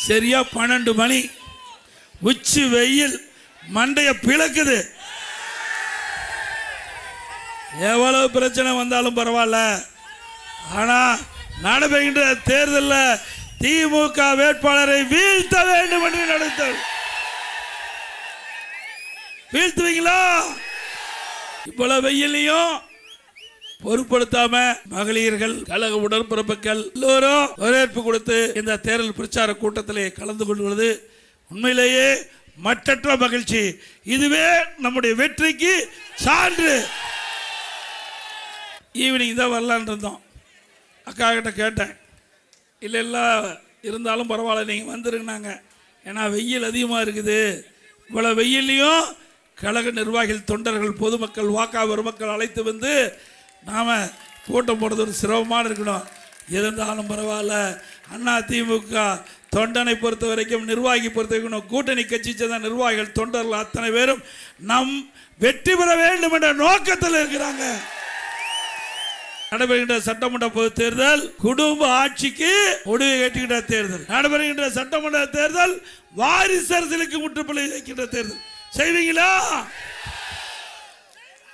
சரியா 12 மணி, உச்சி வெயில் மண்டைய பிளக்குது. எவ்வளவு பிரச்சனை வந்தாலும் பரவாயில்ல, ஆனா நடைபெறுகின்ற தேர்தலில் திமுக வேட்பாளரை வீழ்த்த வேண்டும் என்று நடத்தல். வீழ்த்துவீங்களா? இவ்வளவு வெயிலையும் பொருட்படுத்தாம மகளிர்கள், கழக உடன்பிறப்புகள் எல்லோரும் வரவேற்பு கொடுத்து இந்த தேர்தல் பிரச்சார கூட்டத்திலே கலந்து கொள்வது உண்மையிலேயே மற்றற்ற மகிழ்ச்சி. இதுவே நம்முடைய வெற்றிக்கு சான்று. ஈவினிங் தான் வரலான் இருந்தோம். அக்கா கிட்ட கேட்டேன், இல்லை இருந்தாலும் பரவாயில்ல நீங்கள் வந்துருங்கனாங்க. ஏன்னா வெயில் அதிகமாக இருக்குது. இவ்வளோ வெயிலையும் கழக நிர்வாகிகள், தொண்டர்கள், பொதுமக்கள், வாக்காளர் மக்கள் அழைத்து வந்து நாம் கூட்டம் போடுறது ஒரு சிரமமாக இருக்கணும். இருந்தாலும் பரவாயில்ல, அண்ணா திமுக தொண்டனை பொறுத்த வரைக்கும், நிர்வாகி பொறுத்த வரைக்கும், கூட்டணி கட்சி சேர்ந்த நிர்வாகிகள், தொண்டர்கள் அத்தனை பேரும் நம் வெற்றி பெற வேண்டும் என்ற நோக்கத்தில் இருக்கிறாங்க. நடைபெறுகின்ற சட்டமன்ற பொது தேர்தல் குடும்ப ஆட்சிக்கு முடிவு கட்டுகின்ற தேர்தல். நடைபெறுகின்ற சட்டமன்ற தேர்தல் வாரிசு அரசியலுக்கு முற்றுப்புள்ளி வைக்கின்ற தேர்தல். செய்வீங்களா?